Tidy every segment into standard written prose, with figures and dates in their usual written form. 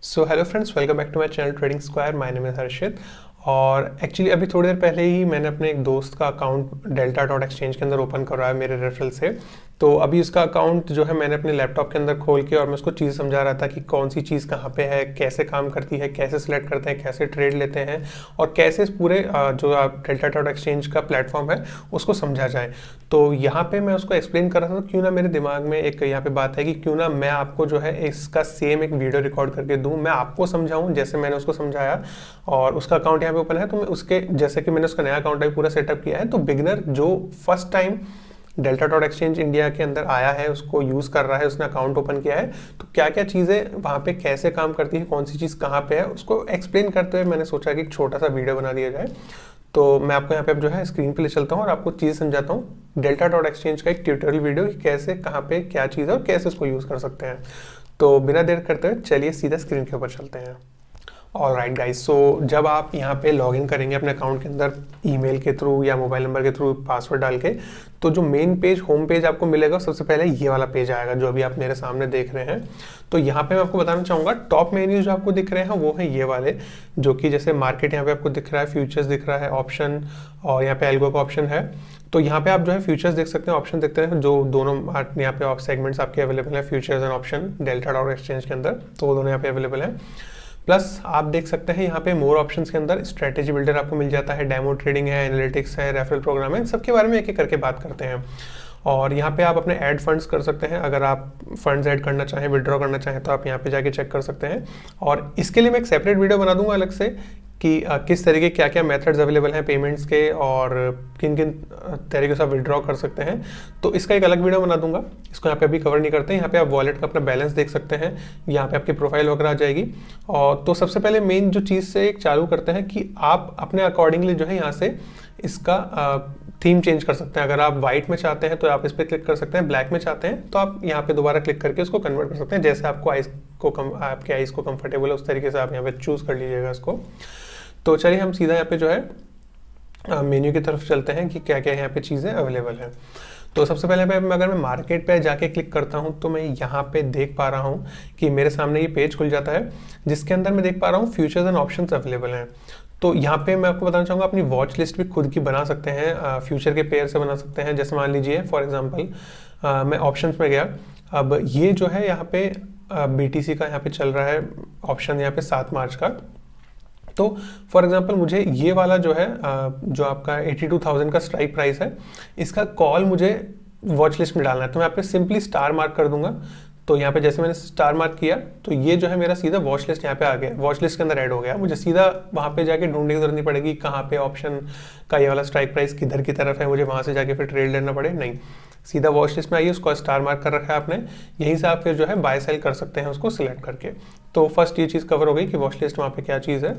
So hello friends, welcome back to my channel trading square. My name is Harshit. और actually अभी थोड़ी देर पहले ही मैंने अपने एक दोस्त का अकाउंट डेल्टा डॉट एक्सचेंज के अंदर ओपन करवाया मेरे रेफरल से। तो अभी उसका अकाउंट जो है मैंने अपने लैपटॉप के अंदर खोल के और मैं उसको चीज़ समझा रहा था कि कौन सी चीज़ कहाँ पे है, कैसे काम करती है, कैसे सिलेक्ट करते हैं, कैसे ट्रेड लेते हैं और कैसे इस पूरे जो आप डेल्टा डॉट एक्सचेंज का प्लेटफॉर्म है उसको समझा जाए। तो यहाँ पे मैं उसको एक्सप्लेन कर रहा था, तो क्यों ना मेरे दिमाग में एक यहाँ पे बात है कि क्यों ना मैं आपको जो है इसका सेम एक वीडियो रिकॉर्ड करके दूँ, मैं आपको समझाऊँ जैसे मैंने उसको समझाया। और उसका अकाउंट यहाँ पे ओपन है, तो मैं उसके जैसे कि मैंने उसका नया अकाउंट अभी पूरा सेटअप किया है, तो बिगिनर जो first time delta dot exchange India के अंदर आया है, उसको यूज़ कर रहा है, उसने अकाउंट ओपन किया है, तो क्या क्या चीज़ें वहाँ पे कैसे काम करती है, कौन सी चीज़ कहाँ पे है, उसको एक्सप्लेन करते हुए मैंने सोचा कि एक छोटा सा वीडियो बना दिया जाए। तो मैं आपको यहाँ पे अब जो है स्क्रीन पे ले चलता हूँ और आपको चीज़ समझाता हूँ। डेल्टा डॉट एक्सचेंज का एक ट्यूटोरियल वीडियो कि कैसे कहाँ पे क्या चीज़ है और कैसे उसको यूज़ कर सकते हैं। तो बिना देर करते हुए चलिए सीधा स्क्रीन के ऊपर चलते हैं। ऑल राइट गाइज, सो जब आप यहाँ पे लॉगिन करेंगे अपने अकाउंट के अंदर ईमेल के थ्रू या मोबाइल नंबर के थ्रू पासवर्ड डाल के, तो जो मेन पेज होम पेज आपको मिलेगा, सबसे पहले ये वाला पेज आएगा जो अभी आप मेरे सामने देख रहे हैं। तो यहाँ पे मैं आपको बताना चाहूँगा, टॉप मेन्यू जो आपको दिख रहे हैं वो है ये वाले, जो कि जैसे मार्केट यहाँ पे आपको दिख रहा है, फ्यूचर्स दिख रहा है, ऑप्शन और यहाँ पे एल्गो का ऑप्शन है। तो यहाँ पे आप जो है फ्यूचर्स देख सकते हैं, ऑप्शन देखते हैं, जो दोनों यहाँ पे सेगमेंट्स आपके अवेलेबल है, futures and option delta dot exchange के अंदर, तो वो दोनों यहाँ पे अवेलेबल है। प्लस आप देख सकते हैं यहाँ पे मोर ऑप्शंस के अंदर स्ट्रेटेजी बिल्डर आपको मिल जाता है, डेमो ट्रेडिंग है, एनालिटिक्स है, रेफरल प्रोग्राम है, इन सब के बारे में एक एक करके बात करते हैं। और यहाँ पे आप अपने ऐड फंड्स कर सकते हैं, अगर आप फंड्स ऐड करना चाहें, विड्रॉ करना चाहें, तो आप यहाँ पे जाके चेक कर सकते हैं। और इसके लिए मैं एक सेपरेट वीडियो बना दूंगा अलग से कि किस तरीके क्या क्या मेथड्स अवेलेबल हैं पेमेंट्स के और किन किन तरीके से आप विड्रॉ कर सकते हैं। तो इसका एक अलग वीडियो बना दूंगा, इसको यहाँ पे अभी कवर नहीं करते हैं। यहाँ पे आप वॉलेट का अपना बैलेंस देख सकते हैं, यहाँ पे आपकी प्रोफाइल वगैरह आ जाएगी। और तो सबसे पहले मेन जो चीज़ से एक चालू करते हैं कि आप अपने अकॉर्डिंगली जो है यहाँ से इसका थीम चेंज कर सकते हैं। अगर आप व्हाइट में चाहते हैं तो आप इस पर क्लिक कर सकते हैं, ब्लैक में चाहते हैं तो आप यहाँ पे दोबारा क्लिक करके उसको कन्वर्ट कर सकते हैं, जैसे आपको आपके आइस को कंफर्टेबल है उस तरीके से आप यहाँ पे चूज़ कर लीजिएगा इसको। तो चलिए हम सीधा यहाँ पे जो है मेन्यू की तरफ चलते हैं कि क्या क्या यहाँ पे चीज़ें अवेलेबल हैं। तो सबसे पहले अगर मैं मार्केट पे जाके क्लिक करता हूँ तो मैं यहाँ पे देख पा रहा हूँ कि मेरे सामने ये पेज खुल जाता है, जिसके अंदर मैं देख पा रहा हूँ फ्यूचर्स एंड ऑप्शंस अवेलेबल हैं। तो यहाँ पे मैं आपको बताना चाहूँगा, अपनी वॉच लिस्ट भी खुद की बना सकते हैं, फ्यूचर के पेयर से बना सकते हैं। जैसे मान लीजिए फॉर एग्जांपल मैं ऑप्शंस में गया, अब ये जो है यहाँ पे BTC का यहाँ पे चल रहा है ऑप्शन, यहाँ पे 7 मार्च का। तो फॉर एग्जांपल मुझे ये वाला जो है जो आपका 82,000 का स्ट्राइक प्राइस है, इसका कॉल मुझे वॉच लिस्ट में डालना है। तो मैं यहाँ पे सिंपली स्टार मार्क कर दूंगा। तो यहाँ पे जैसे मैंने स्टार मार्क किया तो ये जो है मेरा सीधा वॉच लिस्ट यहाँ पे आ गया, वॉच लिस्ट के अंदर ऐड हो गया। मुझे सीधा वहाँ पे जाके ढूंढने की जरूरत नहीं पड़ेगी कहाँ पे ऑप्शन का ये वाला स्ट्राइक प्राइस किधर की तरफ है, मुझे वहाँ से जाके फिर ट्रेड लेना पड़े, नहीं, सीधा वॉच लिस्ट में आइए, उसको स्टार मार्क कर रखा है आपने, यहीं से आप फिर जो है बाय सेल कर सकते हैं उसको सिलेक्ट करके। तो फर्स्ट ये चीज़ कवर हो गई कि वॉच लिस्ट वहाँ पे क्या चीज़ है।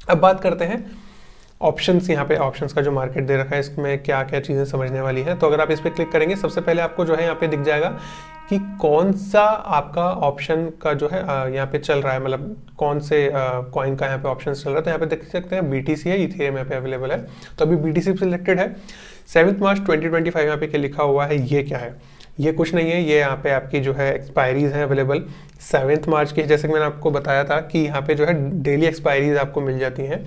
अब बात करते हैं ऑप्शंस। यहाँ पे ऑप्शंस का जो मार्केट दे रखा है इसमें क्या क्या चीज़ें समझने वाली है। तो अगर आप इस पर क्लिक करेंगे, सबसे पहले आपको जो है यहाँ पे दिख जाएगा कि कौन सा आपका ऑप्शन का जो है यहाँ पे चल रहा है, मतलब कौन से कॉइन का यहाँ पे ऑप्शन चल रहा है। तो यहाँ पे देख सकते हैं BTC है, इथेरियम यहाँ पे अवेलेबल है। तो अभी BTC सिलेक्टेड है। 7 मार्च 2025 यहाँ पे लिखा हुआ है, ये क्या है? ये कुछ नहीं है, ये यहाँ पे आपकी जो है एक्सपायरीज है अवेलेबल 7 मार्च की। जैसे कि मैंने आपको बताया था कि यहाँ पे जो है डेली एक्सपायरीज आपको मिल जाती हैं।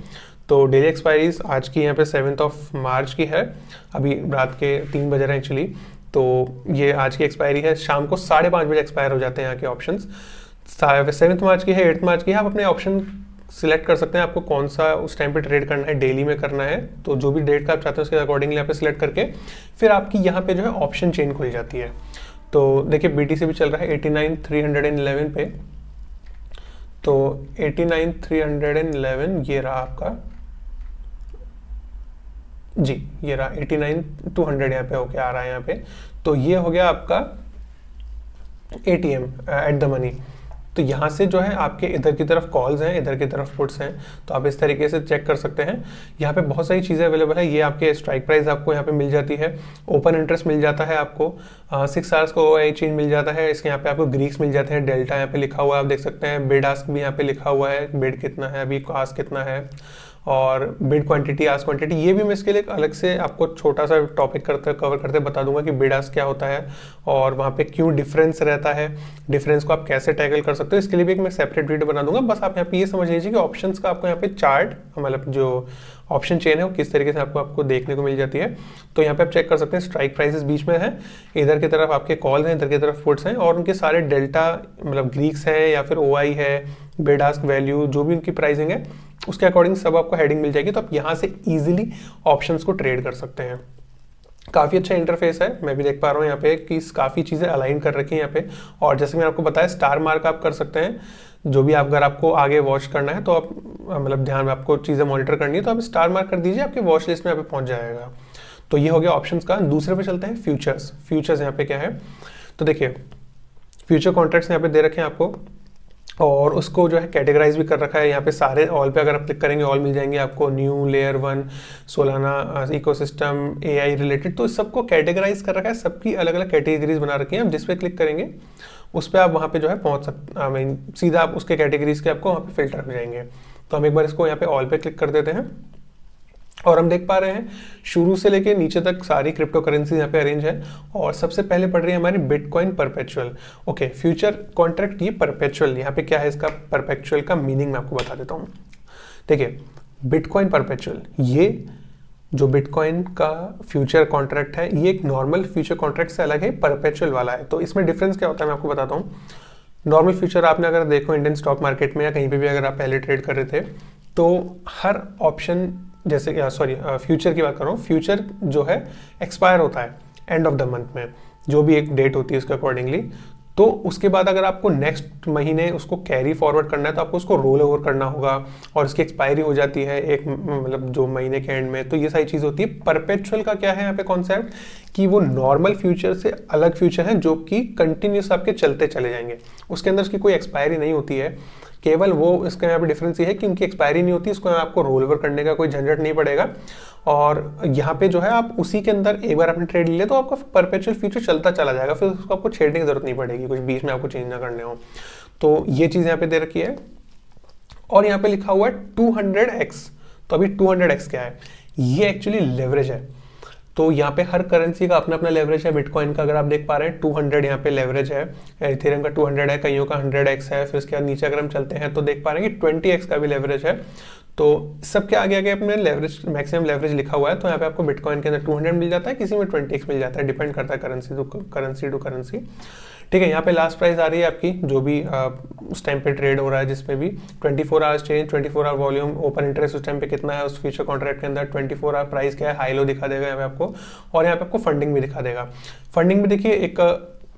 तो डेली एक्सपायरीज आज की यहाँ पे 7 मार्च की है, अभी रात के 3 बज रहे हैं एक्चुअली। तो ये आज की एक्सपायरी है, शाम को 5:30 बजे एक्सपायर हो जाते हैं यहाँ के ऑप्शंस। 7 मार्च की है, 8 मार्च की है। आप अपने ऑप्शन सिलेक्ट कर सकते हैं, आपको कौन सा उस टाइम पे ट्रेड करना है, डेली में करना है, तो जो भी डेट का आप चाहते हैं उसके अकॉर्डिंगली यहाँ पे सिलेक्ट करके फिर आपकी यहाँ पे जो है ऑप्शन चेन खुल जाती है। तो देखिए BTC भी चल रहा है 89,311 पे। तो 89,311 ये रहा आपका, जी ये रहा 89,200 यहाँ पे होके आ रहा है यहाँ पे। तो ये हो गया आपका ATM एट द मनी। तो यहाँ से जो है आपके इधर की तरफ कॉल्स हैं, इधर की तरफ पुट्स हैं, तो आप इस तरीके से चेक कर सकते हैं। यहाँ पे बहुत सारी चीज़ें अवेलेबल है। ये आपके स्ट्राइक प्राइस आपको यहाँ पे मिल जाती है, ओपन इंटरेस्ट मिल जाता है आपको, 6 आवर्स को OI चेन मिल जाता है, इसके यहाँ पे आपको ग्रीक्स मिल जाते हैं, डेल्टा यहाँ पे लिखा हुआ है आप देख सकते हैं, बिड आस्क भी यहाँ पे लिखा हुआ है, बिड कितना है अभी, आस्क कितना है, और बिड क्वांटिटी, आस्क क्वांटिटी, ये भी मैं इसके लिए अलग से आपको छोटा सा टॉपिक कवर करते बता दूंगा कि बिड आस्क क्या होता है और वहाँ पे क्यों डिफरेंस रहता है, डिफरेंस को आप कैसे टैकल कर सकते हो, इसके लिए भी एक मैं सेपरेट वीडियो बना दूंगा। बस आप यहाँ पे ये समझ लीजिए कि ऑप्शंस का आपको यहाँ पे चार्ट, मतलब जो ऑप्शन चेन है वो किस तरीके से आपको देखने को मिल जाती है। तो यहाँ पे आप चेक कर सकते हैं स्ट्राइक प्राइसेस बीच में है, इधर की तरफ आपके कॉल हैं, इधर की तरफ पुट्स हैं और उनके सारे डेल्टा मतलब ग्रीक्स है या फिर ओआई है, बिड आस्क वैल्यू, जो भी उनकी प्राइसिंग है उसके अकॉर्डिंग सब आपको हेडिंग मिल जाएगी। तो आप यहाँ से इजीली ऑप्शंस को ट्रेड कर सकते हैं। काफ़ी अच्छा इंटरफेस है, मैं भी देख पा रहा हूँ यहाँ पे कि काफ़ी चीज़ें अलाइन कर रखी हैं यहाँ पे। और जैसे मैंने आपको बताया स्टार मार्क आप कर सकते हैं, जो भी आप, अगर आपको आगे वॉच करना है तो आप मतलब ध्यान में आपको चीज़ें मॉनिटर करनी है तो आप स्टार मार्क कर दीजिए, आपके वॉच लिस्ट में यहाँ पे पहुँच जाएगा। तो ये हो गया ऑप्शंस का। दूसरे पे चलते हैं फ्यूचर्स। फ्यूचर्स यहाँ पे क्या है, तो देखिए फ्यूचर कॉन्ट्रैक्ट्स यहाँ पे दे रखे हैं आपको और उसको जो है कैटेगराइज भी कर रखा है यहाँ पे सारे। ऑल पे अगर आप क्लिक करेंगे ऑल मिल जाएंगे आपको, new, layer 1, Solana, ecosystem, AI related, तो सबको कैटेगराइज कर रखा है, सबकी अलग अलग कैटेगरीज बना रखी हैं। आप जिस पे क्लिक करेंगे उस पर आप वहाँ पे जो है पहुँच सकते, सीधा आप उसके कैटेगरीज के आपको वहाँ पे फिल्टर हो जाएंगे। तो हम एक बार इसको यहाँ पे ऑल पे क्लिक कर देते हैं और हम देख पा रहे हैं शुरू से लेके नीचे तक सारी क्रिप्टो करेंसी यहाँ पे अरेंज है। और सबसे पहले पढ़ रही है हमारी bitcoin perpetual. Okay, future contract ये परपेचुअल, यहाँ पे क्या है इसका परपेचुअल का मीनिंग मैं आपको बता देता हूँ। देखिए बिटकॉइन परपेचुअल, ये जो बिटकॉइन का फ्यूचर कॉन्ट्रैक्ट है ये एक नॉर्मल फ्यूचर कॉन्ट्रैक्ट से अलग है, परपेचुअल वाला है। तो इसमें डिफरेंस क्या होता है मैं आपको बताता हूँ। नॉर्मल फ्यूचर आपने अगर देखो इंडियन स्टॉक मार्केट में या कहीं पे भी अगर आप पहले ट्रेड कर रहे थे तो हर ऑप्शन, जैसे फ्यूचर की बात कर रहा हूँ, फ्यूचर जो है एक्सपायर होता है एंड ऑफ द मंथ में, जो भी एक डेट होती है उसके अकॉर्डिंगली। तो उसके बाद अगर आपको नेक्स्ट महीने उसको कैरी फॉरवर्ड करना है तो आपको उसको रोल ओवर करना होगा और उसकी एक्सपायरी हो जाती है एक मतलब जो महीने के एंड में। तो ये सारी चीज़ होती है। परपेचुअल का क्या है यहाँ पे कॉन्सेप्ट कि वो नॉर्मल फ्यूचर से अलग फ्यूचर है जो कि कंटिन्यूस आपके चलते चले जाएंगे, उसके अंदर उसकी कोई एक्सपायरी नहीं होती है। केवल वो इसका यहाँ पे डिफरेंस ये है कि उनकी एक्सपायरी नहीं होती, इसको आपको रोल ओवर करने का कोई झंझट नहीं पड़ेगा। और यहाँ पे जो है आप उसी के अंदर एक बार आपने ट्रेड ले तो आपका परपेचुअल फ्यूचर चलता चला जाएगा, फिर उसको आपको छेड़ने की जरूरत नहीं पड़ेगी, कुछ बीच में आपको चेंज ना करने हो। तो ये चीज़ यहाँ पे दे रखी है। और यहाँ पे लिखा हुआ है 200x। तो अभी 200x क्या है, ये एक्चुअली लेवरेज है। तो यहाँ पे हर करेंसी का अपना अपना लेवरेज है। बिटकॉइन का अगर आप देख पा रहे हैं 200 यहाँ पे लेवरेज है, इथेरियम का 200 है, कईयों का 100x है। फिर उसके बाद नीचे अगर हम चलते हैं तो देख पा रहे हैं कि 20x का भी लेवरेज है। तो सबके आगे आगे अपने लेवरेज, मैक्सिमम लेवरेज लिखा हुआ है। तो यहाँ पे आपको बिटकॉइन के अंदर 200 मिल जाता है, किसी में 20x मिल जाता है, डिपेंड करता है करेंसी टू करेंसी। ठीक है, यहाँ पे लास्ट प्राइस आ रही है आपकी जो भी उस टाइम पे ट्रेड हो रहा है, जिसमें भी 24 hours change, 24 hour volume, open interest उस टाइम पे कितना है उस फ्यूचर कॉन्ट्रैक्ट के अंदर, 24 आवर प्राइस क्या है, हाई लो दिखा देगा यहाँ पे आपको। और यहाँ पे आपको फंडिंग भी दिखा देगा। फंडिंग भी देखिए एक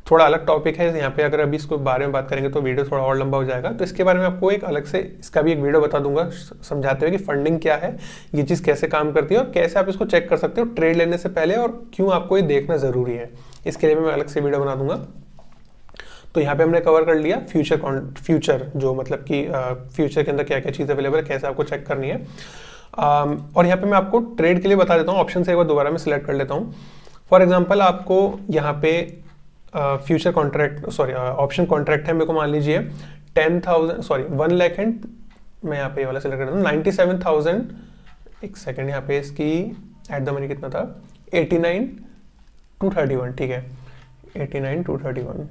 थोड़ा अलग टॉपिक है यहाँ पे, अगर अभी इसको बारे में बात करेंगे तो वीडियो थोड़ा और लंबा हो जाएगा। तो इसके बारे में आपको एक अलग से इसका भी एक वीडियो बता दूंगा समझाते हुए कि फंडिंग क्या है, ये चीज़ कैसे काम करती है और कैसे आप इसको चेक कर सकते हो ट्रेड लेने से पहले और क्यों आपको ये देखना ज़रूरी है। इसके लिए मैं अलग से वीडियो बना दूंगा। तो यहाँ पे हमने कवर कर लिया फ्यूचर जो मतलब कि फ्यूचर के अंदर क्या क्या चीज़ अवेलेबल है, कैसे आपको चेक करनी है। और यहाँ पे मैं आपको ट्रेड के लिए बता देता हूँ। ऑप्शन से एक बार दोबारा मैं सिलेक्ट कर लेता हूँ। फॉर एग्जांपल आपको यहाँ पे फ्यूचर कॉन्ट्रैक्ट ऑप्शन कॉन्ट्रैक्ट है, मेरे को मान लीजिए 1 लाख एंड मैं यहाँ पे ये वाला सिलेक्ट करता हूँ 97,000। एक सेकेंड, यहाँ पे इसकी एट द मनी कितना था 89,231। ठीक है, 89,231।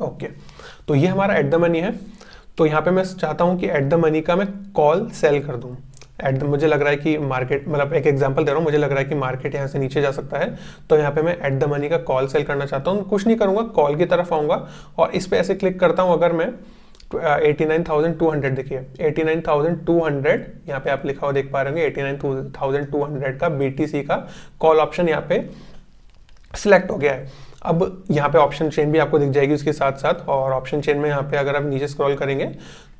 ओके, तो ये हमारा एट द मनी है। तो यहाँ पे मैं चाहता हूँ कि एट द मनी का मैं कॉल सेल कर दूँ। मुझे लग रहा है कि मार्केट, मतलब एक एग्जांपल दे रहा हूँ, मुझे लग रहा है कि मार्केट यहाँ से नीचे जा सकता है, तो यहाँ पे मैं एट द मनी का कॉल सेल करना चाहता हूँ। कुछ नहीं करूँगा, कॉल की तरफ आऊँगा और इस पे ऐसे क्लिक करता हूँ। अगर मैं 89,200 देखिए 89,200 यहाँ पे आप लिखा हुआ देख पा रहे होंगे, 89,200 का BTC का कॉल ऑप्शन यहाँ पे सिलेक्ट हो गया है। अब यहाँ पे ऑप्शन चेन भी आपको दिख जाएगी उसके साथ साथ। और ऑप्शन चेन में यहाँ पे अगर आप नीचे स्क्रॉल करेंगे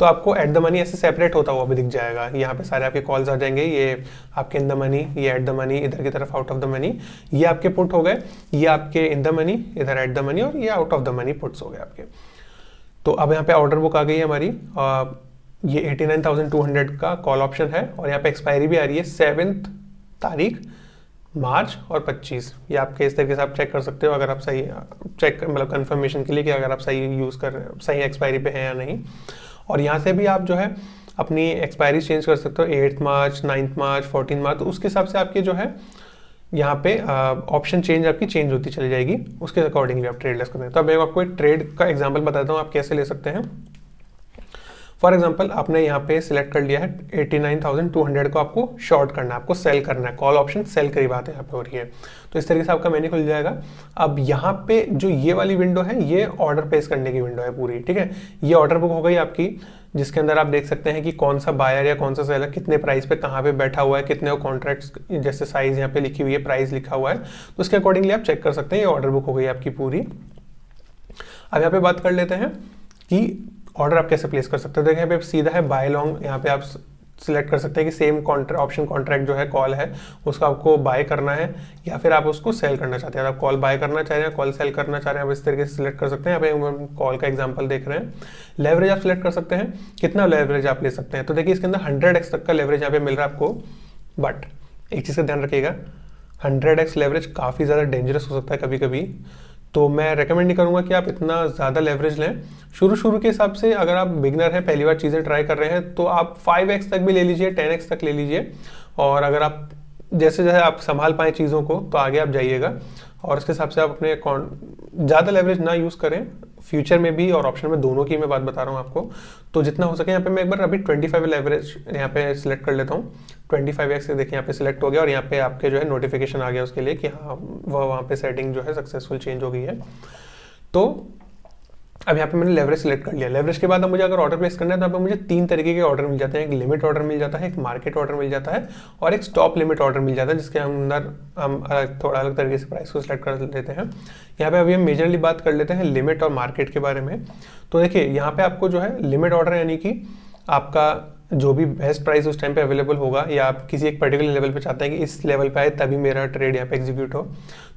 तो आपको एट द मनी ऐसे सेपरेट होता हुआ भी दिख जाएगा। यहाँ पे सारे आपके कॉल्स आ जाएंगे, ये आपके इन द मनी, ये एट द मनी, इधर की तरफ आउट ऑफ द मनी, ये आपके पुट हो गए, ये आपके इन द मनी, इधर एट द मनी और ये out of the money puts हो गए आपके। तो अब यहाँ पे ऑर्डर बुक आ गई है हमारी। ये 89,200 का कॉल ऑप्शन है और यहाँ पे एक्सपायरी भी आ रही है 7 तारीख मार्च और 25। ये आपके इस तरीके से आप चेक कर सकते हो अगर आप सही चेक मतलब कंफर्मेशन के लिए कि अगर आप सही यूज़ कर रहे हैं, सही एक्सपायरी पे हैं या नहीं। और यहाँ से भी आप जो है अपनी एक्सपायरी चेंज कर सकते हो 8 मार्च, 9 मार्च, 14 मार्च, तो उसके हिसाब से आपके जो है यहाँ पे ऑप्शन चेंज आपकी चेंज होती चली जाएगी, उसके अकॉर्डिंगली आप ट्रेड ले सकते हैं। तो अब मैं आपको एक ट्रेड का एग्जांपल बताता हूँ आप कैसे ले सकते हैं। फॉर एग्जांपल आपने यहाँ पे सिलेक्ट कर लिया है 89,200 को आपको शॉर्ट करना है, आपको सेल करना है, कॉल ऑप्शन सेल की बात यहाँ पे हो रही है। तो इस तरीके से आपका मेन्यू खुल जाएगा। अब यहाँ पे जो ये वाली विंडो है ये ऑर्डर प्लेस करने की विंडो है पूरी, ठीक है। ये ऑर्डर बुक हो गई आपकी, जिसके अंदर आप देख सकते हैं कि कौन सा बायर या कौन सा सेलर कितने प्राइस पे कहाँ पे बैठा हुआ है, कितने कॉन्ट्रैक्ट्स जैसे साइज यहाँ पे लिखी हुई है, प्राइस लिखा हुआ है, तो उसके अकॉर्डिंगली आप चेक कर सकते हैं। ये ऑर्डर बुक हो गई आपकी पूरी। अब यहाँ पे बात कर लेते हैं कि ऑर्डर आप कैसे प्लेस कर सकते हो। देखिए यहाँ पे सीधा है बाय लॉन्ग, यहाँ पे आप सिलेक्ट कर सकते हैं कि सेम ऑप्शन कॉन्ट्रैक्ट जो है कॉल है उसका आपको बाय करना है या फिर आप उसको सेल करना चाहते हैं। आप कॉल बाय करना चाह रहे हैं, कॉल सेल करना चाह रहे हैं, आप इस तरीके से सिलेक्ट कर सकते हैं। यहाँ पे हम कॉल का एग्जांपल देख रहे हैं। लेवरेज आप सिलेक्ट कर सकते हैं, कितना लेवरेज आप ले सकते हैं। तो देखिए इसके अंदर 100x तक का लेवरेज यहाँ पे मिल रहा है आपको, बट एक चीज़ का ध्यान रखिएगा 100x लेवरेज काफ़ी ज़्यादा डेंजरस हो सकता है कभी कभी, तो मैं रेकमेंड नहीं करूंगा कि आप इतना ज़्यादा लेवरेज लें। शुरू के हिसाब से अगर आप बिगनर हैं, पहली बार चीज़ें ट्राई कर रहे हैं, तो आप 5x तक भी ले लीजिए, 10x तक ले लीजिए, और अगर आप जैसे जैसे आप संभाल पाएँ चीज़ों को तो आगे आप जाइएगा। और उसके हिसाब से आप अपने ज़्यादा लेवरेज ना यूज़ करें, फ्यूचर में भी और ऑप्शन में दोनों की मैं बात बता रहा हूँ आपको। तो जितना हो सके यहाँ पे मैं एक बार अभी 25 लेवरेज यहाँ पे सिलेक्ट कर लेता हूँ। 25x से देखिए यहाँ पे सिलेक्ट हो गया और यहाँ पे आपके जो है नोटिफिकेशन आ गया उसके लिए कि हाँ वह वहाँ पे सेटिंग जो है सक्सेसफुल चेंज हो गई है। तो अब यहाँ पे मैंने लेवरेज सिलेक्ट कर लिया। लेवरेज के बाद अब मुझे अगर ऑर्डर प्लेस करना है तो यहाँ पे मुझे 3 तरीके के ऑर्डर मिल जाते हैं। एक लिमिट ऑर्डर मिल जाता है, एक मार्केट ऑर्डर मिल जाता है और एक स्टॉप लिमिट ऑर्डर मिल जाता है, जिसके अंदर हम थोड़ा अलग तरीके से प्राइस को सिलेक्ट कर लेते हैं। यहाँ पे अभी हम मेजरली बात कर लेते हैं लिमिट और मार्केट के बारे में। तो देखिए यहाँ पे आपको जो है लिमिट ऑर्डर यानी कि आपका जो भी बेस्ट प्राइस उस टाइम पे अवेलेबल होगा, या आप किसी एक पर्टिकुलर लेवल पे चाहते हैं कि इस लेवल पे आए तभी मेरा ट्रेड यहाँ पे एग्जीक्यूट हो,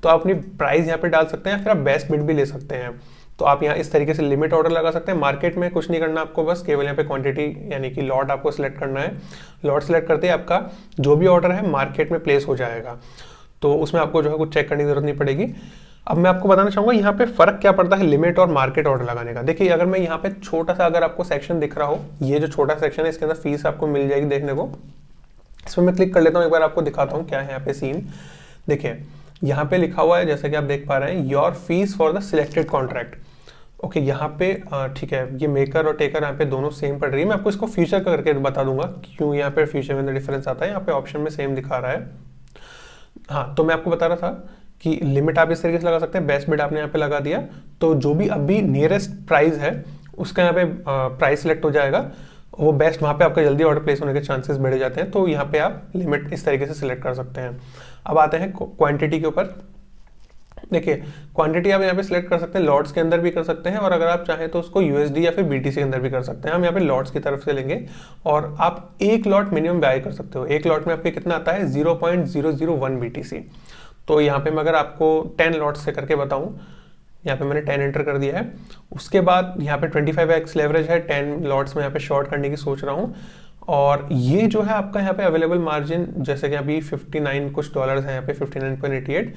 तो आप अपनी प्राइस यहाँ पे डाल सकते हैं, फिर आप बेस्ट बिड भी ले सकते हैं। तो आप यहाँ इस तरीके से लिमिट ऑर्डर लगा सकते हैं। मार्केट में कुछ नहीं करना आपको, बस केवल यहाँ पे क्वांटिटी यानी कि लॉट आपको सिलेक्ट करना है। लॉट सिलेक्ट करते ही आपका जो भी ऑर्डर है मार्केट में प्लेस हो जाएगा, तो उसमें आपको जो है कुछ चेक करने की जरूरत नहीं पड़ेगी। अब मैं आपको बताना चाहूंगा यहाँ पे फर्क क्या पड़ता है लिमिट और मार्केट ऑर्डर लगाने का। देखिए अगर मैं यहाँ पे छोटा सा अगर आपको सेक्शन दिख रहा हो, ये जो छोटा सेक्शन है इसके अंदर फीस आपको मिल जाएगी देखने को। इसमें मैं क्लिक कर लेता हूँ, एक बार आपको दिखाता हूँ क्या है यहाँ पे सीन। देखिए यहाँ पे लिखा हुआ है जैसा कि आप देख पा रहे हैं, your fees for the selected contract. Okay यहाँ पे ठीक है, ये मेकर और टेकर यहाँ पे दोनों सेम पड़ रही है। मैं आपको इसको फ्यूचर का करके बताता दूंगा क्यों यहाँ पे फ्यूचर में डिफरेंस आता है। यहाँ पे ऑप्शन में सेम दिखा रहा है। हाँ तो मैं आपको बता रहा था कि लिमिट आप इस तरीके से लगा सकते हैं, बेस्ट बिड आपने यहाँ पे लगा दिया तो जो भी अभी नियरेस्ट प्राइस है उसका यहाँ पे प्राइस सिलेक्ट हो जाएगा, वो बेस्ट वहाँ पे आपका जल्दी ऑर्डर प्लेस होने के चांसेस बढ़ जाते हैं। तो यहाँ पे आप लिमिट इस तरीके से सिलेक्ट कर सकते हैं। अब आते हैं क्वांटिटी के ऊपर। देखिए क्वांटिटी आप यहाँ पे सिलेक्ट कर सकते हैं, लॉट्स के अंदर भी कर सकते हैं, और अगर आप चाहें तो उसको यूएसडी या फिर बीटीसी के अंदर भी कर सकते हैं। हम यहाँ पे लॉट्स की तरफ से लेंगे और आप एक लॉट मिनिमम बाय कर सकते हो। एक लॉट में आपके कितना आता है 0.001 बीटीसी। तो यहाँ पे मैं अगर आपको 10 लॉट्स से करके बताऊँ, यहाँ पे मैंने 10 एंटर कर दिया है। उसके बाद यहाँ पे 25x लेवरेज है, 10 लॉट्स में यहाँ पे शॉर्ट करने की सोच रहा हूँ। और ये जो है आपका यहाँ पे अवेलेबल मार्जिन जैसे कि अभी 59 कुछ डॉलर्स है यहाँ पे 59.88।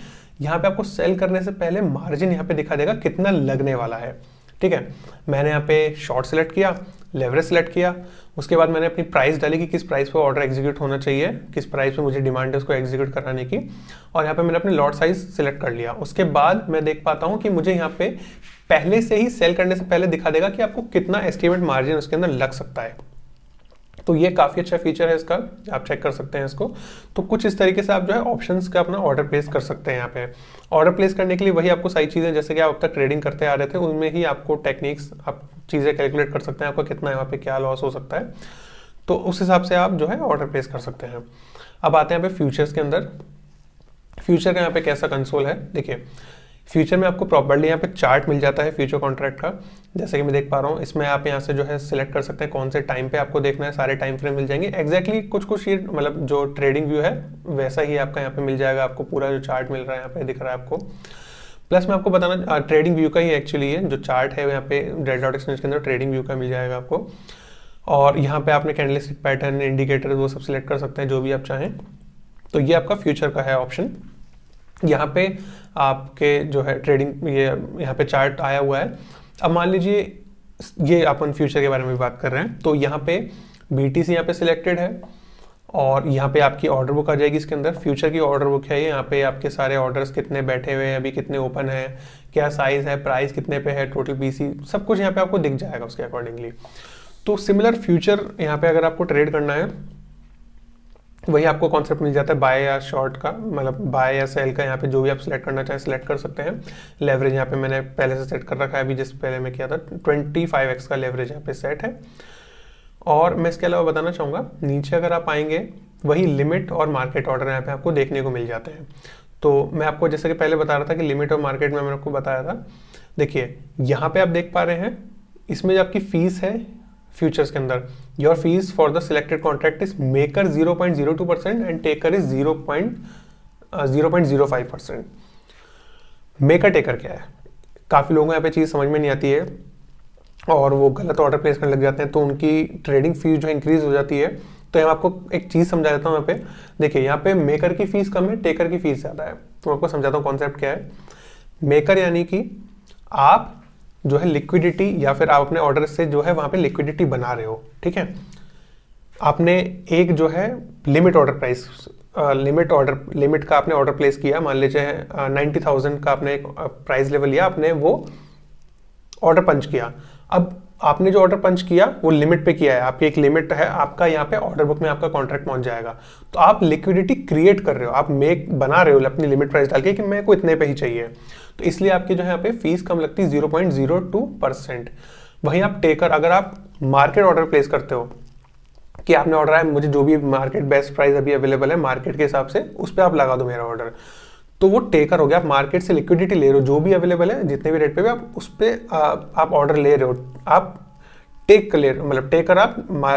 यहाँ पे आपको सेल करने से पहले मार्जिन यहाँ पे दिखा देगा कितना लगने वाला है, ठीक है। मैंने यहाँ पे शॉर्ट सेलेक्ट किया, लेवरेज सेलेक्ट किया, उसके बाद मैंने अपनी प्राइस डाली कि किस प्राइस पे ऑर्डर एग्जीक्यूट होना चाहिए, किस प्राइस पे मुझे डिमांड है उसको एग्जीक्यूट कराने की, और यहाँ पे मैंने अपने लॉट साइज सिलेक्ट कर लिया। उसके बाद मैं देख पाता हूँ कि मुझे यहाँ पे पहले से ही सेल करने से पहले दिखा देगा कि आपको कितना एस्टिमेट मार्जिन उसके अंदर लग सकता है। तो ये काफ़ी अच्छा फीचर है इसका, आप चेक कर सकते हैं इसको। तो कुछ इस तरीके से आप जो है ऑप्शंस का अपना ऑर्डर प्लेस कर सकते हैं। यहाँ पे ऑर्डर प्लेस करने के लिए वही आपको सारी चीज़ें जैसे कि आप अब तक ट्रेडिंग करते आ रहे थे उनमें ही आपको टेक्निक्स आप चीज़ें कैलकुलेट कर सकते हैं, आपका कितना यहाँ पे क्या लॉस हो सकता है, तो उस हिसाब से आप जो है ऑर्डर प्लेस कर सकते हैं। अब आते हैं यहाँ पे फ्यूचर्स के अंदर। फ्यूचर का यहाँ पे कैसा कंसोल है, देखिए फ्यूचर में आपको प्रॉपर्ली यहाँ पे चार्ट मिल जाता है फ्यूचर कॉन्ट्रैक्ट का, जैसे कि मैं देख पा रहा हूँ। इसमें आप यहाँ से जो है सिलेक्ट कर सकते हैं कौन से टाइम पे आपको देखना है, सारे टाइम फ्रेम मिल जाएंगे। एक्जैक्टली कुछ ये मतलब जो ट्रेडिंग व्यू है वैसा ही आपका यहाँ पे मिल जाएगा, आपको पूरा जो चार्ट मिल रहा है यहाँ पे दिख रहा है आपको। प्लस मैं आपको बताना ट्रेडिंग व्यू का ही एक्चुअली है जो चार्ट है यहाँ पे डेल्टा डॉट एक्सचेंज के अंदर ट्रेडिंग व्यू का मिल जाएगा आपको। और यहाँ पे आपने कैंडलस्टिक पैटर्न, इंडिकेटर वो सब सिलेक्ट कर सकते हैं जो भी आप चाहें। तो ये आपका फ्यूचर का है ऑप्शन। यहाँ पे आपके जो है ट्रेडिंग ये यहाँ पे चार्ट आया हुआ है। अब मान लीजिए ये अपन फ्यूचर के बारे में बात कर रहे हैं, तो यहाँ पे BTC यहाँ पे सिलेक्टेड है और यहाँ पे आपकी ऑर्डर बुक आ जाएगी। इसके अंदर फ्यूचर की ऑर्डर बुक है, यहाँ पे आपके सारे ऑर्डर्स कितने बैठे हुए हैं, अभी कितने ओपन है, क्या साइज है, प्राइस कितने पे है, टोटल BC, सब कुछ यहाँ पे आपको दिख जाएगा उसके अकॉर्डिंगली। तो सिमिलर फ्यूचर यहाँ पे अगर आपको ट्रेड करना है वही आपको कॉन्सेप्ट मिल जाता है बाय या शॉर्ट का, मतलब बाय या सेल का। यहाँ पे जो भी आप सिलेक्ट करना चाहें सिलेक्ट कर सकते हैं। लेवरेज यहाँ पे मैंने पहले से सेट कर रखा है, अभी जिस पहले मैं किया था 25x का लेवरेज यहाँ पे सेट है। और मैं इसके अलावा बताना चाहूँगा नीचे अगर आप आएंगे वही लिमिट और मार्केट ऑर्डर यहाँ पे आपको देखने को मिल जाते हैं। तो मैं आपको जैसे कि पहले बता रहा था कि लिमिट और मार्केट में मैंने आपको बताया था, देखिए यहाँ पे आप देख पा रहे हैं इसमें जो आपकी फीस है फ्यूचर्स के अंदर, your fees for the selected contract is maker 0.02% and taker is 0.05%। Maker taker क्या है, काफ़ी लोगों को यहाँ पे चीज़ समझ में नहीं आती है और वो गलत ऑर्डर प्लेस करने लग जाते हैं, तो उनकी ट्रेडिंग फीस जो इंक्रीज हो जाती है। तो मैं आपको एक चीज़ समझा देता हूँ यहाँ पे। देखिए यहाँ पे मेकर की फीस कम है, टेकर की फीस ज़्यादा है। तो मैं आपको समझाता हूँ कॉन्सेप्ट क्या है। मेकर यानी कि आप जो है लिक्विडिटी या फिर आप अपने ऑर्डर से जो है वहाँ पे लिक्विडिटी बना रहे हो, ठीक है। आपने एक जो है लिमिट ऑर्डर प्राइस लिमिट का आपने ऑर्डर प्लेस किया, मान लीजिए 90,000 का आपने एक प्राइस लेवल लिया, आपने वो ऑर्डर पंच किया। अब आपने जो ऑर्डर पंच किया वो लिमिट पे किया है, आपकी एक लिमिट है, आपका यहाँ पे ऑर्डर बुक में आपका कॉन्ट्रैक्ट पहुंच जाएगा। तो आप लिक्विडिटी क्रिएट कर रहे हो, आप बना रहे हो अपनी लिमिट प्राइस डाल के कि मेरे को इतने पे ही चाहिए। तो इसलिए आपकी जो है यहाँ पे फीस कम लगती है 0.02%। वहीं आप टेकर, अगर आप मार्केट ऑर्डर प्लेस करते हो कि आपने ऑर्डर है मुझे जो भी मार्केट बेस्ट प्राइस अभी अवेलेबल है मार्केट के हिसाब से उस पर आप लगा दो मेरा ऑर्डर, तो वो टेकर हो गया। आप मार्केट से लिक्विडिटी ले रहे हो, जो भी अवेलेबल है जितने भी रेट पे भी आप उस पर आप ऑर्डर ले रहे हो, आप मतलब टेकर आप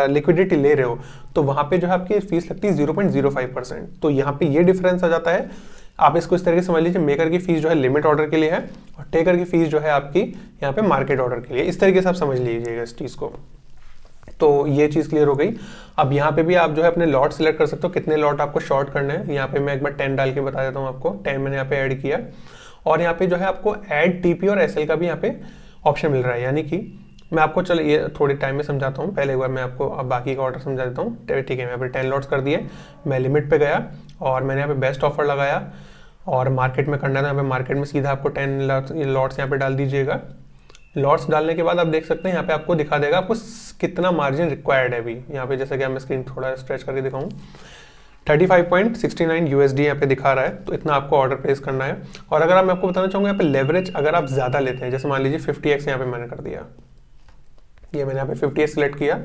लिक्विडिटी ले रहे हो, तो वहां पे जो है आपकी फीस लगती है 0.05%। तो यहाँ पे ये डिफरेंस आ जाता है। आप इसको इस तरीके से समझ लीजिए, मेकर की फीस जो है लिमिट ऑर्डर के लिए है और टेकर की फीस जो है आपकी यहाँ पे मार्केट ऑर्डर के लिए। इस तरीके से आप समझ लीजिएगा इस चीज को। तो ये चीज क्लियर हो गई। अब यहाँ पे भी आप जो है अपने लॉट सिलेक्ट कर सकते हो, कितने लॉट आपको शॉर्ट करने हैं। यहाँ पे मैं एक बार 10 डाल के बता देता हूँ आपको। 10 मैंने यहाँ पे ऐड किया और यहाँ पे जो है आपको ऐड TP और SL का भी यहाँ पे ऑप्शन मिल रहा है। यानी कि मैं आपको चलो ये थोड़ी टाइम में समझाता हूँ, पहले एक बार मैं आपको अब बाकी का ऑर्डर समझा देता हूँ। ठीक है, मैं यहाँ पे 10 लॉट्स कर दिए, मैं लिमिट पे गया और मैंने यहाँ पे बेस्ट ऑफर लगाया और मार्केट में करना था। यहाँ पे मार्केट में सीधा आपको 10 लॉट्स यहाँ पे डाल दीजिएगा। लॉट्स डालने के बाद आप देख सकते हैं यहाँ पे आपको दिखा देगा आपको कितना मार्जिन रिक्वायर्ड है अभी। यहाँ पे जैसे कि मैं स्क्रीन थोड़ा स्ट्रेच करके दिखाऊँ, 35.69 USD यहाँ पे दिखा रहा है, तो इतना आपको ऑर्डर प्लेस करना है। और अगर मैं आपको बताना चाहूँगा यहाँ पे लेवरेज अगर आप ज़्यादा लेते हैं, जैसे मान लीजिए 50x यहाँ पे मैंने कर दिया, ये मैंने यहाँ पे 50x सिलेक्ट किया।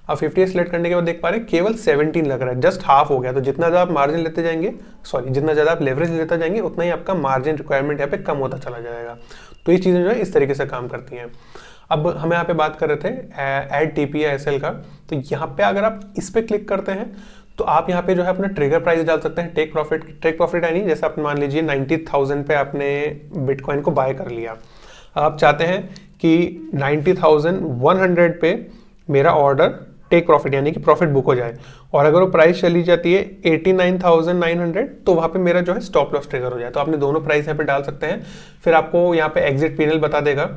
अब 50x सिलेक्ट करने के बाद देख पा रहे हैं केवल 17 लग रहा है, जस्ट हाफ हो गया। तो जितना ज़्यादा आप मार्जिन लेते जाएंगे, जितना ज़्यादा आप लेवरेज लेते जाएंगे उतना ही आपका मार्जिन रिक्वायरमेंट यहाँ पे कम होता चला जाएगा। तो ये चीज़ें जो है इस तरीके से काम करती हैं। अब हम यहाँ पे बात कर रहे थे ऐड TP या SL का, तो यहाँ पे अगर आप इस पे क्लिक करते हैं तो आप यहाँ पे जो है अपना ट्रिगर प्राइस डाल सकते हैं। टेक प्रॉफिट है नहीं, जैसे आप मान लीजिए 90,000 पे आपने बिटकॉइन को बाय कर लिया, आप चाहते हैं कि 90,100 पे मेरा ऑर्डर टेक प्रॉफिट यानी कि प्रॉफिट बुक हो जाए, और अगर वो प्राइस चली जाती है 89,900 तो वहाँ पे मेरा जो है स्टॉप लॉस ट्रिगर हो जाए। तो आपने दोनों प्राइस यहाँ पे डाल सकते हैं। फिर आपको यहाँ पे एग्जिट P&L बता देगा।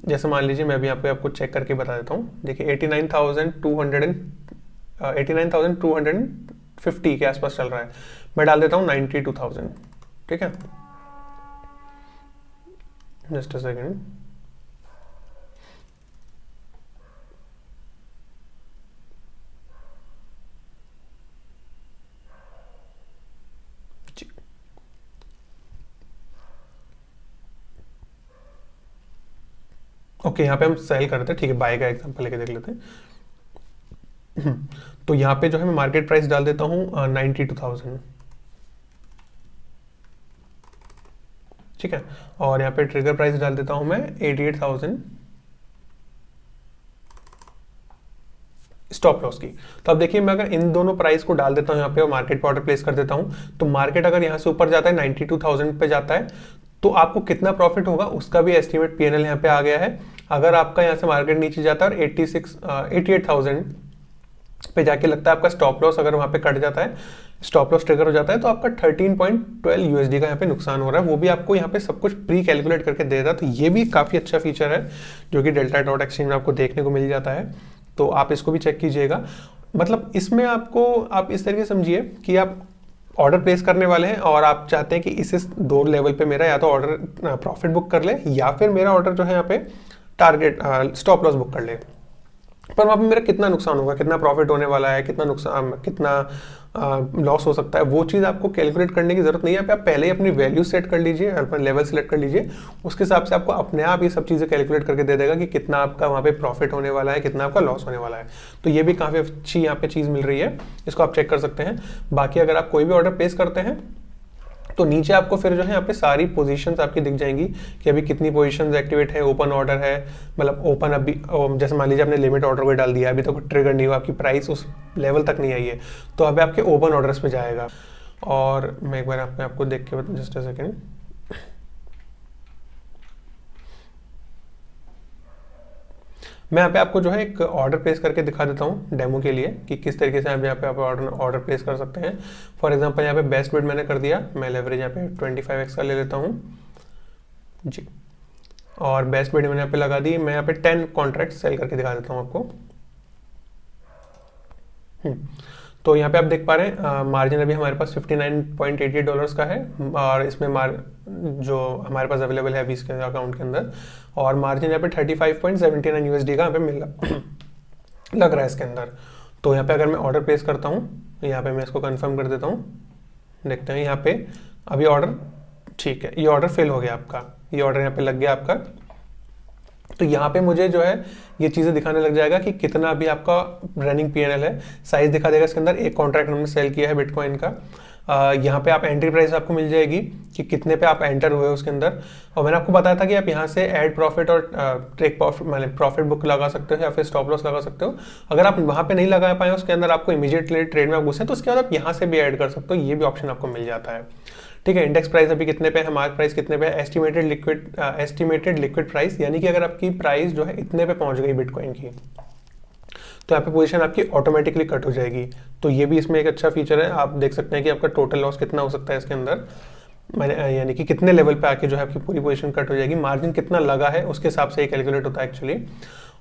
जैसे मान लीजिए मैं भी यहाँ पे आपको चेक करके बता देता हूँ। देखिए 89,250 के आसपास चल रहा है, मैं डाल देता हूँ 92,000। ठीक है, जस्ट अ सेकेंड। ओके, यहाँ पे हम सेल कर रहे थे, ठीक है, बाय का एग्जांपल लेके देख लेते हैं। तो यहाँ पे जो है मैं मार्केट प्राइस डाल देता हूँ 92,000। ठीक है, और यहाँ पे ट्रिगर प्राइस डाल देता हूँ मैं 88,000 स्टॉप लॉस की। तो अब देखिए मैं अगर इन दोनों प्राइस को डाल देता हूँ यहाँ पे और मार्केट पे ऑर्डर प्लेस कर देता हूँ, तो मार्केट अगर यहाँ से ऊपर जाता है 92,000 पे जाता है तो आपको कितना प्रॉफिट होगा उसका भी एस्टिमेट P&L यहाँ पे आ गया है। अगर आपका यहाँ से मार्केट नीचे जाता है और 88,000 पे जाके लगता है आपका स्टॉप लॉस, अगर वहाँ पे कट जाता है, स्टॉप लॉस ट्रिगर हो जाता है, तो आपका 13.12 USD का यहाँ पे नुकसान हो रहा है। वो भी आपको यहाँ पे सब कुछ प्री कैलकुलेट करके दे रहा है। तो ये भी काफ़ी अच्छा फीचर है जो कि डेल्टा डॉट एक्सचेंज में आपको देखने को मिल जाता है। तो आप इसको भी चेक कीजिएगा। मतलब इसमें आपको आप इस तरीके से समझिए कि आप ऑर्डर प्लेस करने वाले हैं और आप चाहते हैं कि इस दो लेवल पे मेरा या तो ऑर्डर प्रॉफिट बुक कर ले या फिर मेरा ऑर्डर जो है यहाँ पे टारगेट स्टॉप लॉस बुक कर ले। पर वहाँ पे मेरा कितना नुकसान होगा, कितना प्रॉफिट होने वाला है, कितना नुकसान, कितना लॉस हो सकता है, वो चीज़ आपको कैलकुलेट करने की जरूरत नहीं है। आप पहले ही अपनी वैल्यू सेट कर लीजिए, अपना लेवल सेलेक्ट कर लीजिए, उसके हिसाब से आपको अपने आप ये सब चीज़ें कैलकुलेट करके दे देगा कि कितना आपका वहाँ पे प्रॉफिट होने वाला है, कितना आपका लॉस होने वाला है। तो ये भी काफ़ी अच्छी यहाँ पे चीज़ मिल रही है, इसको आप चेक कर सकते हैं। बाकी अगर आप कोई भी ऑर्डर प्लेस करते हैं तो नीचे आपको फिर जो है यहाँ पे सारी पोजीशंस आपकी दिख जाएंगी कि अभी कितनी पोजीशंस एक्टिवेट है, ओपन ऑर्डर है, मतलब ओपन अभी जैसे मान लीजिए आपने लिमिट ऑर्डर को डाल दिया, अभी तक ट्रिगर नहीं हुआ, आपकी प्राइस उस लेवल तक नहीं आई है, तो अभी आपके ओपन ऑर्डर्स में जाएगा। और मैं एक बार आपको देख के जस्ट अ सेकेंड, मैं यहाँ पे आपको जो है एक ऑर्डर प्लेस करके दिखा देता हूँ डेमो के लिए कि किस तरीके से आप यहाँ पे ऑर्डर प्लेस कर सकते हैं। फॉर एग्जांपल यहाँ पे बेस्ट बिड मैंने कर दिया, मैं लेवरेज यहाँ पे 25x का ले लेता हूँ जी, और बेस्ट बिड मैंने यहाँ पे लगा दी। मैं यहाँ पे 10 कॉन्ट्रैक्ट सेल करके दिखा देता हूँ आपको। तो यहाँ पे आप देख पा रहे हैं मार्जिन अभी हमारे पास $59.88 का है, और इसमें जो हमारे पास अवेलेबल है अभी इसके अकाउंट के अंदर, और मार्जिन यहाँ पे 35.79 USD का यहाँ पे लग रहा है इसके अंदर। तो यहाँ पे अगर मैं ऑर्डर प्लेस करता हूँ, यहाँ पे मैं इसको कंफर्म कर देता हूँ, देखते हैं यहाँ पे अभी ऑर्डर ठीक है, ये ऑर्डर फिल हो गया आपका, ये ऑर्डर यहाँ पे लग गया आपका। तो यहाँ पे मुझे जो है ये चीज़ें दिखाने लग जाएगा कि कितना अभी आपका रनिंग PNL है, साइज दिखा देगा इसके अंदर। एक कॉन्ट्रैक्ट हमने सेल किया है बिटकॉइन का, यहाँ पे आप एंट्री प्राइस आपको मिल जाएगी कि कितने पे आप एंटर हुए उसके अंदर। और मैंने आपको बताया था कि आप यहाँ से ऐड प्रॉफिट और टेक प्रॉफिट मतलब प्रॉफिट बुक लगा सकते हो या फिर स्टॉप लॉस लगा सकते हो। अगर आप वहाँ पे नहीं लगा पाए उसके अंदर, आपको इमीडिएटली ट्रेड में आप घुसे तो उसके बाद आप यहाँ से भी ऐड कर सकते हो, ये भी ऑप्शन आपको मिल जाता है। ठीक है, इंडेक्स प्राइस अभी कितने पे है, मार्क प्राइस कितने पे है, एस्टिमेटेड लिक्विड प्राइस, यानी कि अगर आपकी प्राइस जो है इतने पे पहुंच गई बिटकॉइन की तो यहाँ पे पोजीशन आपकी ऑटोमेटिकली कट हो जाएगी। तो ये भी इसमें एक अच्छा फीचर है, आप देख सकते हैं कि आपका टोटल लॉस कितना हो सकता है इसके अंदर, मैंने यानी कि कितने लेवल पे आके जो है आपकी पूरी पोजीशन कट हो जाएगी। मार्जिन कितना लगा है उसके हिसाब से ये कैलकुलेट होता है एक्चुअली।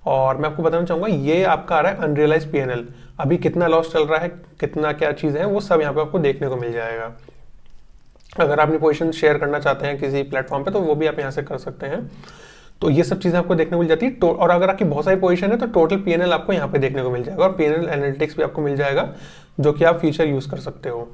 और मैं आपको बताना चाहूँगा ये आपका आ रहा है अनरियलाइज PNL, अभी कितना लॉस चल रहा है, कितना क्या चीज़ है, वो सब यहाँ पे आपको देखने को मिल जाएगा। अगर आप अपनी पोजीशन शेयर करना चाहते हैं किसी प्लेटफॉर्म पे तो वो भी आप यहाँ से कर सकते हैं। तो ये सब चीज़ें आपको देखने को मिल जाती है। और अगर आपकी बहुत सारी पोजीशन है तो टोटल PNL आपको यहाँ पे देखने को मिल जाएगा, और PNL एनालिटिक्स भी आपको मिल जाएगा जो कि आप फीचर यूज़ कर सकते हो।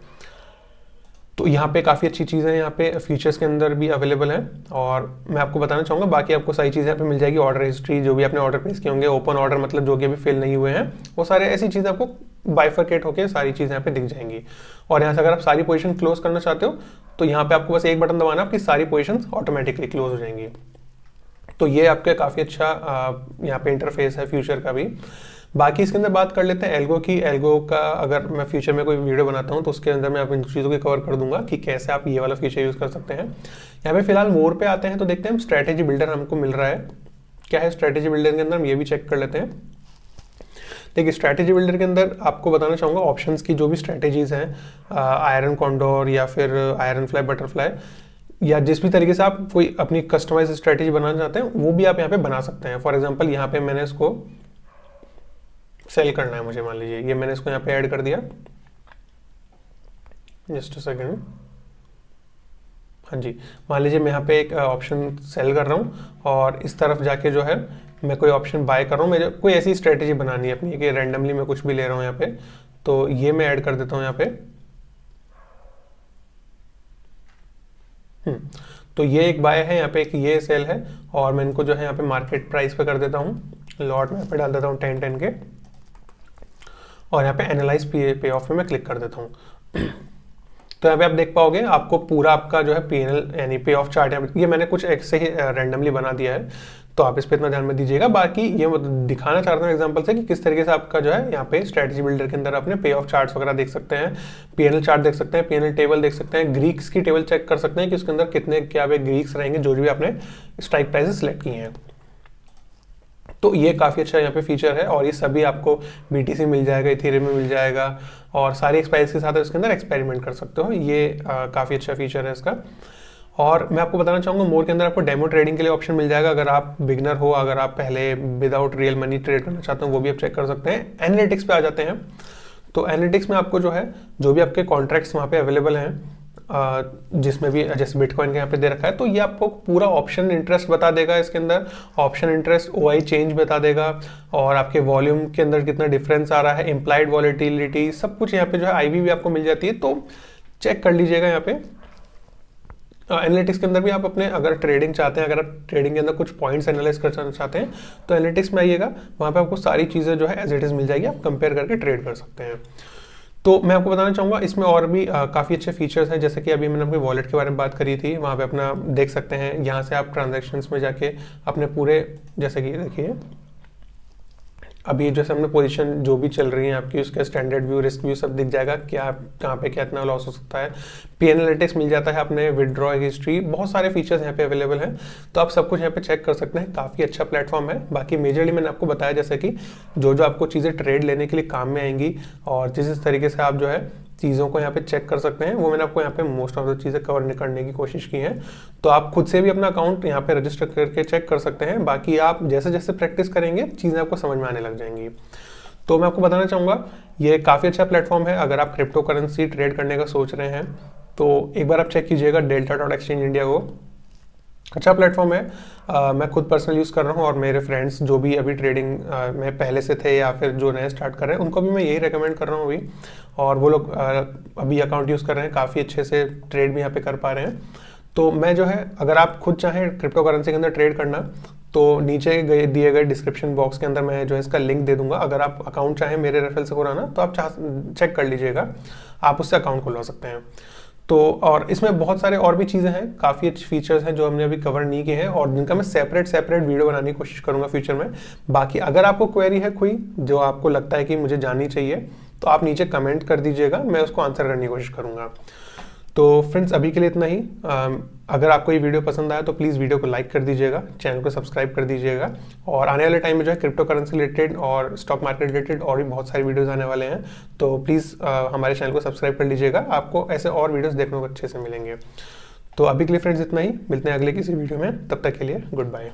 तो यहाँ पे काफ़ी अच्छी चीज़ें यहाँ पे फीचर्स के अंदर भी अवेलेबल है। और मैं आपको बताना चाहूँगा बाकी आपको सारी चीज़ें यहाँ पे मिल जाएगी, ऑर्डर हिस्ट्री, जो भी आपने ऑर्डर प्लेस किए होंगे, ओपन ऑर्डर मतलब जो कि अभी फिल नहीं हुए हैं, वो सारे ऐसी चीज़ें आपको बाइफरकेट होकर सारी चीज़ें यहाँ पे दिख जाएंगी। और यहाँ से अगर आप सारी पोजीशन क्लोज करना चाहते हो तो यहाँ पे आपको बस एक बटन दबाना, आपकी सारी पोजीशंस ऑटोमेटिकली क्लोज हो जाएंगी। तो ये आपके काफ़ी अच्छा यहाँ पे इंटरफेस है फ्यूचर का भी। बाकी इसके अंदर बात कर लेते हैं एल्गो की। एल्गो का अगर मैं फ्यूचर में कोई वीडियो बनाता हूँ तो उसके अंदर मैं आप इन चीज़ों को कवर कर दूंगा कि कैसे आप ये वाला फीचर यूज़ कर सकते हैं। यहाँ पे फिलहाल मोर पे आते हैं तो देखते हैं स्ट्रैटेजी बिल्डर हमको मिल रहा है, क्या है स्ट्रैटेजी बिल्डर के अंदर, हम ये भी चेक कर लेते हैं। देखिए स्ट्रैटेजी बिल्डर के अंदर आपको बताना चाहूँगा ऑप्शंस की जो भी स्ट्रैटेजीज हैं, आयरन कॉन्डोर या फिर आयरन फ्लाई, बटरफ्लाई, या जिस भी तरीके से आप कोई अपनी कस्टमाइज स्ट्रैटेजी बनाना चाहते हैं वो भी आप यहाँ पे बना सकते हैं। फॉर एग्जांपल यहाँ पे मैंने इसको सेल करना है, मुझे मान लीजिए ये मैंने इसको यहाँ पे ऐड कर दिया, जस्ट अ सेकेंड। हाँ जी, मान लीजिए मैं यहाँ पे एक ऑप्शन सेल कर रहा हूँ और इस तरफ जाके जो है मैं कोई ऑप्शन बाय कर रहा हूँ, मुझे कोई ऐसी स्ट्रेटेजी बनानी है अपनी कि रैंडमली मैं कुछ भी ले रहा हूँ यहाँ पे, तो ये मैं ऐड कर देता हूँ यहाँ पे। तो ये एक बाय है, यहाँ पे एक ये सेल है, और मैं इनको जो है यहाँ पे मार्केट प्राइस पे कर देता हूँ, लॉट में यहाँ पे डाल देता हूँ 10 के, और यहाँ पे एनालाइज पे ऑफ में मैं क्लिक कर देता हूँ। तो यहाँ पे आप देख पाओगे आपको पूरा आपका जो है PNL यानी पे ऑफ चार्ट, ये मैंने कुछ ऐसे ही रैंडमली बना दिया है, तो आप इस पे इतना ध्यान में दीजिएगा। बाकी ये दिखाना चाहता हूँ एग्जांपल से कि किस तरीके से आपका जो है यहाँ पे स्ट्रेटजी बिल्डर के अंदर अपने पे ऑफ चार्ट्स वगैरह देख सकते हैं, PNL चार्ट देख सकते हैं, PNL टेबल देख सकते हैं, ग्रीक्स की टेबल चेक कर सकते हैं कि उसके अंदर कितने क्या वे ग्रीक्स रहेंगे जो भी आपने स्ट्राइक प्राइसेस सेलेक्ट किए हैं। तो ये काफ़ी अच्छा यहाँ पे फीचर है, और ये सभी आपको BTC मिल जाएगा, इथेरियम में मिल जाएगा, और सारी एक्सपायरीज के साथ इसके अंदर एक्सपेरिमेंट कर सकते हो। ये काफ़ी अच्छा फीचर है इसका। और मैं आपको बताना चाहूँगा मोर के अंदर आपको डेमो ट्रेडिंग के लिए ऑप्शन मिल जाएगा। अगर आप बिगनर हो, अगर आप पहले विदाउट रियल मनी ट्रेड करना चाहते हो, वो भी आप चेक कर सकते हैं। एनालिटिक्स पे आ जाते हैं, तो एनालिटिक्स में आपको जो है जो भी आपके कॉन्ट्रैक्ट्स वहाँ पे अवेलेबल हैं, जिसमें भी जैसे बिटकॉइन के यहाँ पे दे रखा है, तो ये आपको पूरा ऑप्शन इंटरेस्ट बता देगा। इसके अंदर ऑप्शन इंटरेस्ट OI चेंज बता देगा, और आपके वॉल्यूम के अंदर कितना डिफरेंस आ रहा है, इम्प्लाइड वॉलेटिलिटी, सब कुछ यहाँ पे जो है IV भी आपको मिल जाती है। तो चेक कर लीजिएगा यहाँ पे। एनालिटिक्स के अंदर भी आप अपने अगर ट्रेडिंग चाहते हैं, अगर आप ट्रेडिंग के अंदर कुछ पॉइंट्स एनालाइज करना चाहते हैं, तो एनालिटिक्स में आइएगा, वहाँ पे आपको सारी चीज़ें जो है एज इट इज़ मिल जाएगी, आप कंपेयर करके ट्रेड कर सकते हैं। तो मैं आपको बताना चाहूँगा इसमें और भी काफ़ी अच्छे फीचर्स हैं। जैसे कि अभी मैंने अपने वॉलेट के बारे में बात करी थी, वहाँ पे अपना देख सकते हैं, यहाँ से आप ट्रांजैक्शंस में जाके अपने पूरे, जैसे कि देखिए अभी जैसे हमने पोजीशन जो भी चल रही है आपकी, उसका स्टैंडर्ड व्यू, रिस्क व्यू सब दिख जाएगा, क्या कहाँ पे कितना लॉस हो सकता है। P एनालिटिक्स मिल जाता है, अपने विदड्रॉ हिस्ट्री, बहुत सारे फीचर्स यहाँ पे अवेलेबल हैं, तो आप सब कुछ यहाँ पे चेक कर सकते हैं। काफ़ी अच्छा प्लेटफॉर्म है। बाकी मेजरली मैंने आपको बताया जैसे कि जो जो आपको चीज़ें ट्रेड लेने के लिए काम में आएंगी, और जिस तरीके से आप जो है चीज़ों को यहाँ पे चेक कर सकते हैं, वो मैंने आपको यहाँ पे मोस्ट ऑफ द चीज़ें कवर करने की कोशिश की है। तो आप खुद से भी अपना अकाउंट यहाँ पे रजिस्टर करके चेक कर सकते हैं। बाकी आप जैसे जैसे प्रैक्टिस करेंगे चीज़ें आपको समझ में आने लग जाएंगी। तो मैं आपको बताना चाहूँगा ये काफ़ी अच्छा प्लेटफॉर्म है। अगर आप क्रिप्टो करेंसी ट्रेड करने का सोच रहे हैं तो एक बार आप चेक कीजिएगा delta.exchange India को। अच्छा प्लेटफॉर्म है। मैं खुद पर्सनल यूज़ कर रहा हूँ, और मेरे फ्रेंड्स जो भी अभी ट्रेडिंग में पहले से थे या फिर जो नए स्टार्ट कर रहे हैं, उनको भी मैं यही रेकमेंड कर रहा हूँ अभी। और वो लोग अभी अकाउंट यूज़ कर रहे हैं, काफ़ी अच्छे से ट्रेड भी यहाँ पे कर पा रहे हैं। तो मैं जो है, अगर आप खुद चाहें क्रिप्टो करेंसी के अंदर ट्रेड करना, तो नीचे दिए गए डिस्क्रिप्शन बॉक्स के अंदर मैं जो है इसका लिंक दे दूंगा। अगर आप अकाउंट चाहें मेरे रेफरल से खुलाना, तो आप चेक कर लीजिएगा, आप उससे अकाउंट खुलवा सकते हैं। तो और इसमें बहुत सारे और भी चीज़ें हैं, काफ़ी अच्छे फीचर्स हैं जो हमने अभी कवर नहीं किए हैं, और जिनका मैं सेपरेट वीडियो बनाने की कोशिश करूंगा फ्यूचर में। बाकी अगर आपको क्वेरी है कोई जो आपको लगता है कि मुझे जाननी चाहिए, तो आप नीचे कमेंट कर दीजिएगा, मैं उसको आंसर करने की कोशिश करूंगा। तो फ्रेंड्स अभी के लिए इतना ही। अगर आपको ये वीडियो पसंद आया तो प्लीज़ वीडियो को लाइक कर दीजिएगा, चैनल को सब्सक्राइब कर दीजिएगा, और आने वाले टाइम में जो है क्रिप्टो करेंसी रिलेटेड और स्टॉक मार्केट रिलेटेड और भी बहुत सारी वीडियोस आने वाले हैं। तो प्लीज़ हमारे चैनल को सब्सक्राइब कर लीजिएगा, आपको ऐसे और वीडियोस देखने को अच्छे से मिलेंगे। तो अभी के लिए फ्रेंड्स इतना ही, मिलते हैं अगले किसी वीडियो में, तब तक के लिए गुड बाय।